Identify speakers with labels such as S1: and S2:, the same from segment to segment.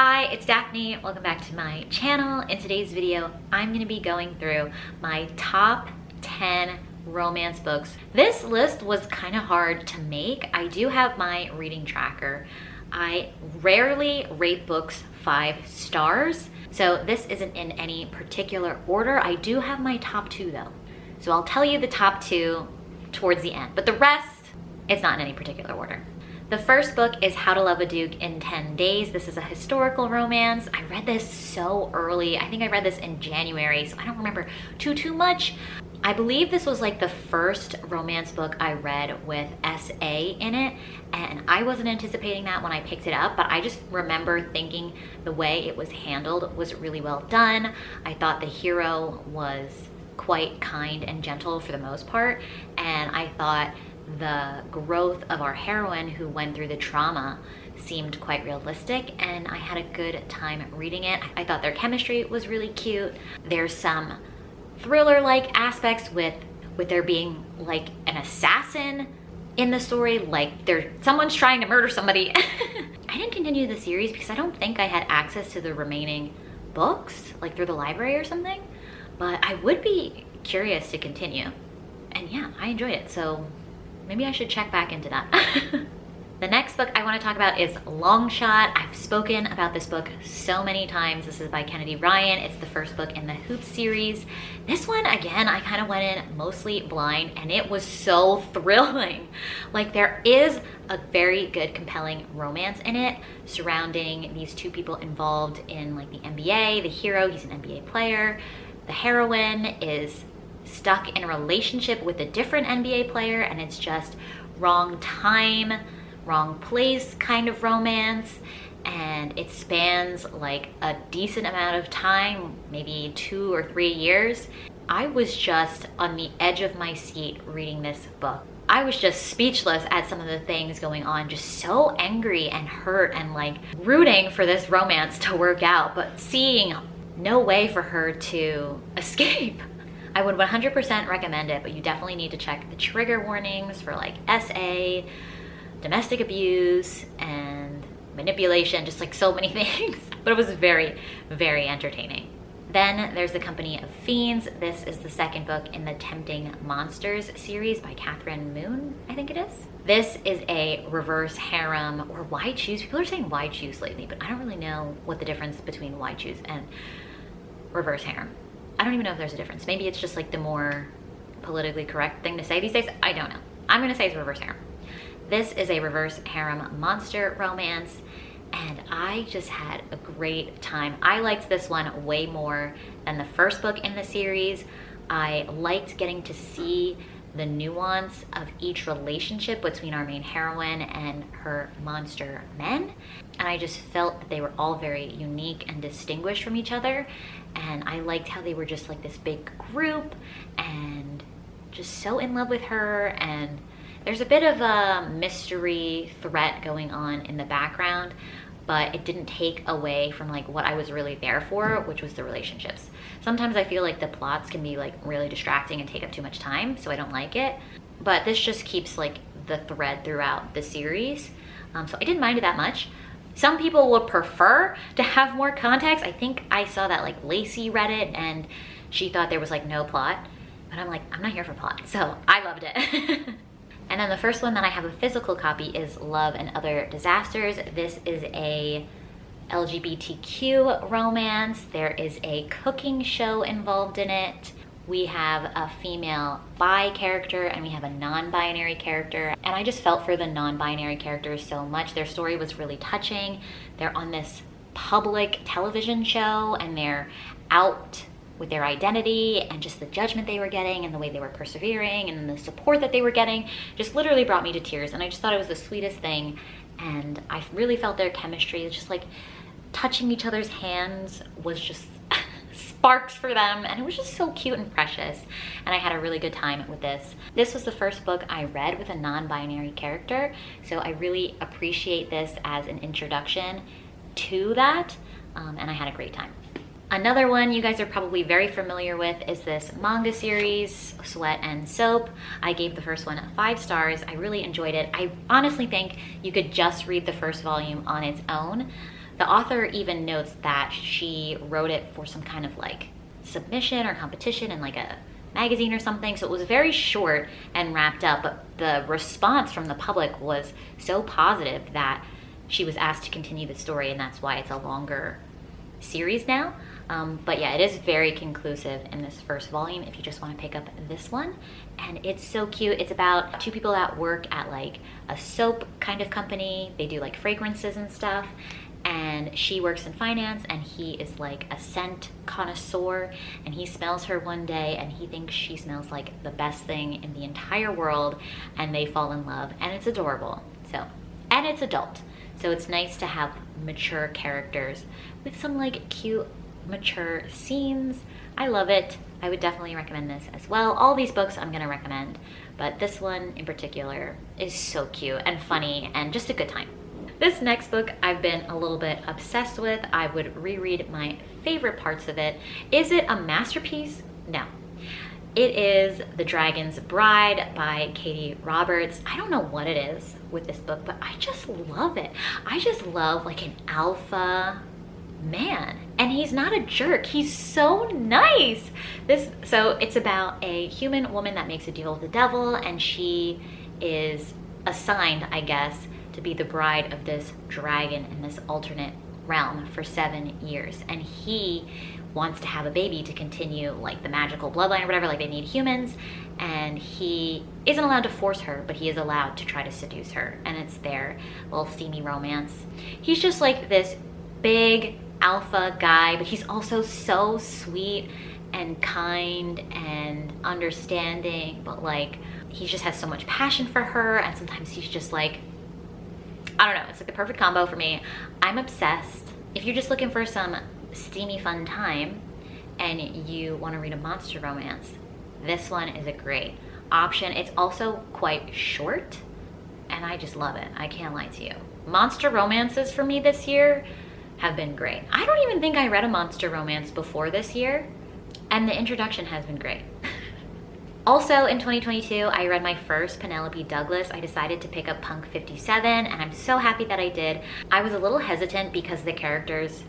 S1: Hi, it's Daphne. Welcome back to my channel. In today's video, I'm gonna be going through my top 10 romance books. This list was kind of hard to make. I do have my reading tracker. I rarely rate books 5 stars, so this isn't in any particular order. I do have my top 2 though. So I'll tell you the top 2 towards the end, but the rest, it's not in any particular order. The first book is How to Love a Duke in 10 Days. This is a historical romance. I read this so early. I think I read this in January, so I don't remember too much. I believe this was like the first romance book I read with SA in it, and I wasn't anticipating that when I picked it up, but I just remember thinking the way it was handled was really well done. I thought the hero was quite kind and gentle for the most part, and I thought the growth of our heroine who went through the trauma seemed quite realistic, and I had a good time reading it. I thought their chemistry was really cute. There's some thriller-like aspects with there being like an assassin in the story, like someone's trying to murder somebody. I didn't continue the series because I don't think I had access to the remaining books, like through the library or something, but I would be curious to continue. And yeah, I enjoyed it, so maybe I should check back into that. The next book I want to talk about is Long Shot. I've spoken about this book so many times. This is by Kennedy Ryan. It's the first book in the Hoops series. This one, again, I kind of went in mostly blind, and it was so thrilling. Like, there is a very good, compelling romance in it surrounding these two people involved in like the NBA. The hero, he's an NBA player. The heroine is stuck in a relationship with a different NBA player, and it's just wrong time, wrong place kind of romance, and it spans like a decent amount of time, maybe 2 or 3 years. I was just on the edge of my seat reading this book. I was just speechless at some of the things going on, just so angry and hurt and like rooting for this romance to work out, but seeing no way for her to escape. I would 100% recommend it, but you definitely need to check the trigger warnings for like SA, domestic abuse, and manipulation, just like so many things. But it was very, very entertaining. Then there's The Company of Fiends. This is the second book in the Tempting Monsters series by Catherine Moon, I think it is. This is a reverse harem, or why choose. People are saying why choose lately, but I don't really know what the difference between why choose and reverse harem. I don't even know if there's a difference. Maybe it's just like the more politically correct thing to say these days. I don't know. I'm gonna say it's reverse harem. This is a reverse harem monster romance, and I just had a great time. I liked this one way more than the first book in the series. I liked getting to see the nuance of each relationship between our main heroine and her monster men. And I just felt that they were all very unique and distinguished from each other. And I liked how they were just like this big group and just so in love with her. And there's a bit of a mystery threat going on in the background, but it didn't take away from like what I was really there for, which was the relationships. Sometimes I feel like the plots can be like really distracting and take up too much time, so I don't like it. But this just keeps like the thread throughout the series. So I didn't mind it that much. Some people would prefer to have more context. I think I saw that like Lacey read it and she thought there was like no plot, but I'm like, I'm not here for plot, so I loved it. And then the first one that I have a physical copy is Love and Other Disasters. This is a LGBTQ romance. There is a cooking show involved in it. We have a female bi character and we have a non-binary character. And I just felt for the non-binary characters so much. Their story was really touching. They're on this public television show and they're out with their identity, and just the judgment they were getting and the way they were persevering and the support that they were getting just literally brought me to tears. And I just thought it was the sweetest thing. And I really felt their chemistry. It's just like touching each other's hands was just sparks for them, and it was just so cute and precious, and I had a really good time with this. This was the first book I read with a non-binary character, so I really appreciate this as an introduction to that, and I had a great time. Another one you guys are probably very familiar with is this manga series, Sweat and Soap. I gave the first one 5 stars. I really enjoyed it. I honestly think you could just read the first volume on its own. The author even notes that she wrote it for some kind of like submission or competition in like a magazine or something, so it was very short and wrapped up, but the response from the public was so positive that she was asked to continue the story, and that's why it's a longer series now. But yeah, it is very conclusive in this first volume if you just want to pick up this one. And it's so cute. It's about two people that work at like a soap kind of company. They do like fragrances and stuff. And she works in finance, and he is like a scent connoisseur, and he smells her one day and he thinks she smells like the best thing in the entire world, and they fall in love, and it's adorable. So, and it's adult. So it's nice to have mature characters with some like cute mature scenes. I love it. I would definitely recommend this as well. All these books I'm gonna recommend, but this one in particular is so cute and funny and just a good time. This next book I've been a little bit obsessed with. I would reread my favorite parts of it. Is it a masterpiece? No. It is The Dragon's Bride by Katie Roberts. I don't know what it is with this book, but I just love it. I just love like an alpha man, and he's not a jerk. He's so nice. So it's about a human woman that makes a deal with the devil, and she is assigned, I guess, to be the bride of this dragon in this alternate realm for 7 years, and he wants to have a baby to continue like the magical bloodline or whatever, like they need humans, and he isn't allowed to force her, but he is allowed to try to seduce her, and it's their little steamy romance. He's just like this big alpha guy, but he's also so sweet and kind and understanding, but like he just has so much passion for her, and sometimes he's just like, I don't know, it's like the perfect combo for me. I'm obsessed. If you're just looking for some steamy fun time and you want to read a monster romance, this one is a great option. It's also quite short, and I just love it. I can't lie to you. Monster romances for me this year have been great. I don't even think I read a monster romance before this year, and the introduction has been great. Also in 2022, I read my first Penelope Douglas. I decided to pick up Punk 57, and I'm so happy that I did. I was a little hesitant because the characters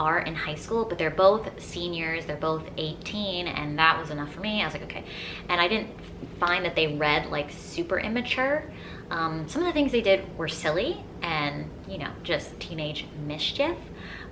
S1: are in high school, but they're both seniors, they're both 18, and that was enough for me. I was like, okay. And I didn't find that they read like super immature. Some of the things they did were silly and, you know, just teenage mischief,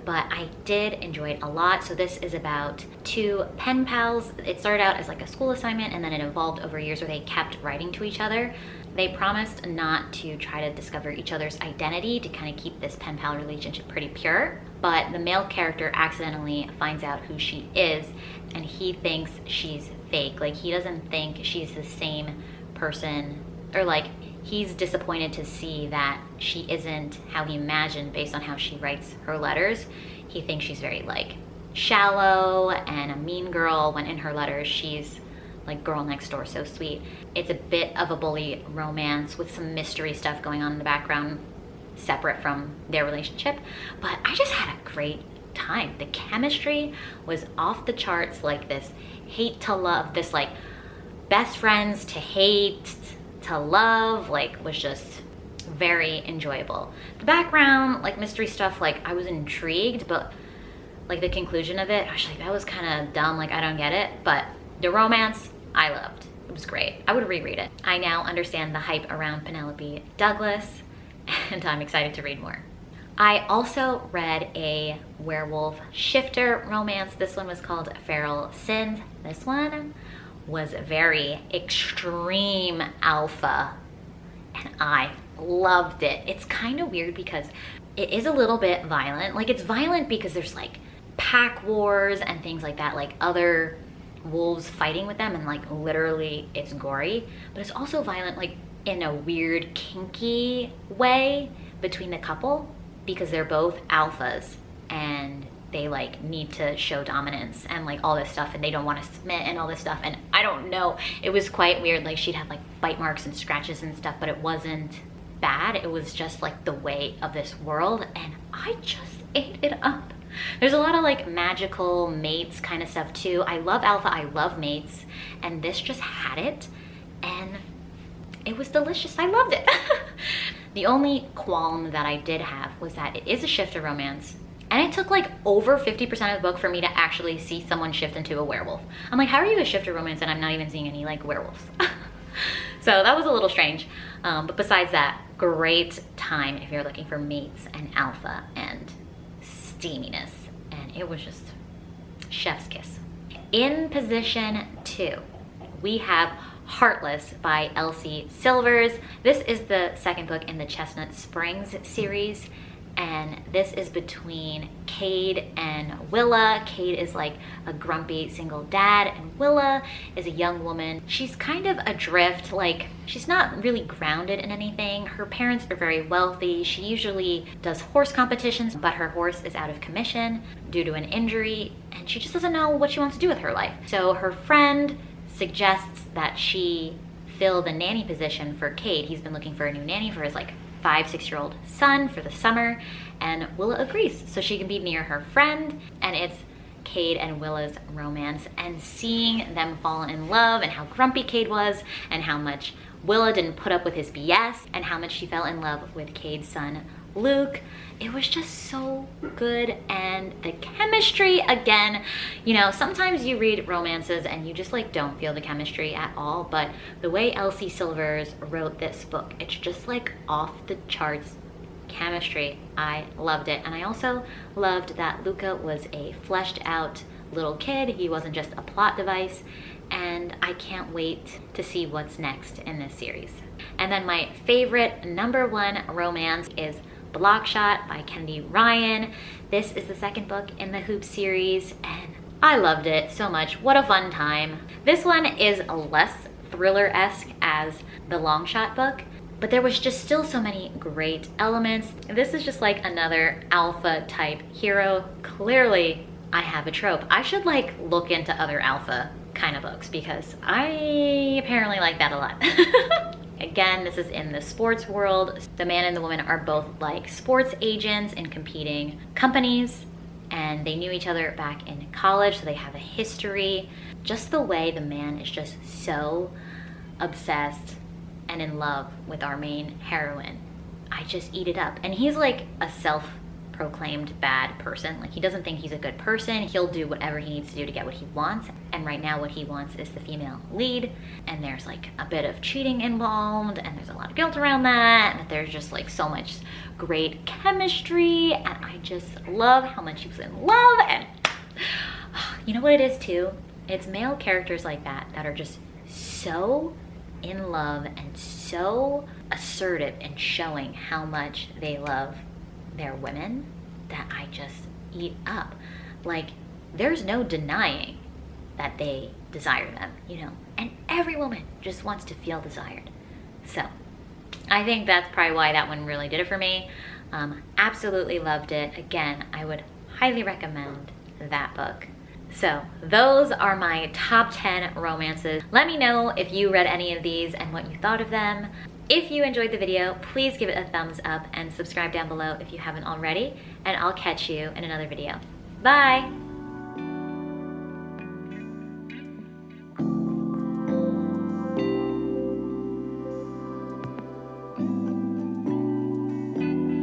S1: but I did enjoy it a lot. So this is about two pen pals. It started out as like a school assignment, and then it evolved over years where they kept writing to each other. They promised not to try to discover each other's identity, to kind of keep this pen pal relationship pretty pure, but the male character accidentally finds out who she is, and he thinks she's fake. Like, he doesn't think she's the same person, or like, he's disappointed to see that she isn't how he imagined based on how she writes her letters. He thinks she's very like shallow and a mean girl, when in her letters she's like girl next door, so sweet. It's a bit of a bully romance with some mystery stuff going on in the background separate from their relationship, but I just had a great time. The chemistry was off the charts, like this hate to love, this like best friends to hate to love, like was just very enjoyable. The background, like mystery stuff, like I was intrigued, but like the conclusion of it, I was like, that was kind of dumb, like I don't get it. But the romance, I loved. It was great. I would reread it. I now understand the hype around Penelope Douglas, and I'm excited to read more. I also read a werewolf shifter romance. This one was called Feral Sins. This one was very extreme alpha, and I loved it. It's kind of weird because it is a little bit violent. Like, it's violent because there's like pack wars and things like that, like other wolves fighting with them, and like literally it's gory, but it's also violent like in a weird kinky way between the couple, because they're both alphas and they like need to show dominance and like all this stuff, and they don't want to submit and all this stuff, and I don't know, it was quite weird. Like, she'd have like bite marks and scratches and stuff, but it wasn't bad. It was just like the way of this world, and I just ate it up. There's a lot of like magical mates kind of stuff too. I love alpha, I love mates, and this just had it, and it was delicious. I loved it. The only qualm that I did have was that it is a shifter romance. And it took like over 50% of the book for me to actually see someone shift into a werewolf. I'm like, how are you a shifter romance and I'm not even seeing any like werewolves? So that was a little strange. But besides that, great time if you're looking for mates and alpha and steaminess. And it was just chef's kiss. In position 2, we have Heartless by Elsie Silvers. This is the second book in the Chestnut Springs series. And this is between Cade and Willa. Cade is like a grumpy single dad, and Willa is a young woman. She's kind of adrift, like she's not really grounded in anything. Her parents are very wealthy. She usually does horse competitions, but her horse is out of commission due to an injury, and she just doesn't know what she wants to do with her life. So her friend suggests that she fill the nanny position for Cade. He's been looking for a new nanny for his like 5-6-year-old son for the summer, and Willa agrees so she can be near her friend. And it's Cade and Willa's romance, and seeing them fall in love, and how grumpy Cade was, and how much Willa didn't put up with his BS, and how much she fell in love with Cade's son Luke. It was just so good. And the chemistry, again, you know, sometimes you read romances and you just like don't feel the chemistry at all, but the way Elsie Silvers wrote this book, it's just like off the charts chemistry. I loved it. And I also loved that Luca was a fleshed out little kid. He wasn't just a plot device, and I can't wait to see what's next in this series. And then my favorite #1 romance is Blockshot by Kennedy Ryan. This is the second book in the Hoop series, and I loved it so much. What a fun time. This one is less thriller-esque as the Longshot book, but there was just still so many great elements. This is just like another alpha type hero. Clearly, I have a trope. I should like look into other alpha kind of books because I apparently like that a lot. Again, this is in the sports world. The man and the woman are both like sports agents in competing companies, and they knew each other back in college, so they have a history. Just the way the man is just so obsessed and in love with our main heroine, I just eat it up. And he's like a self-proclaimed bad person. Like, he doesn't think he's a good person. He'll do whatever he needs to do to get what he wants. And right now what he wants is the female lead. And there's like a bit of cheating involved, and there's a lot of guilt around that. And there's just like so much great chemistry. And I just love how much he was in love. And you know what it is too? It's male characters like that that are just so in love and so assertive in showing how much they love their women that I just eat up. Like, there's no denying that they desire them, you know, and every woman just wants to feel desired. So I think that's probably why that one really did it for me. Absolutely loved it. Again, I would highly recommend that book. So those are my top 10 romances. Let me know if you read any of these and what you thought of them. If you enjoyed the video, please give it a thumbs up and subscribe down below if you haven't already, and I'll catch you in another video. Bye!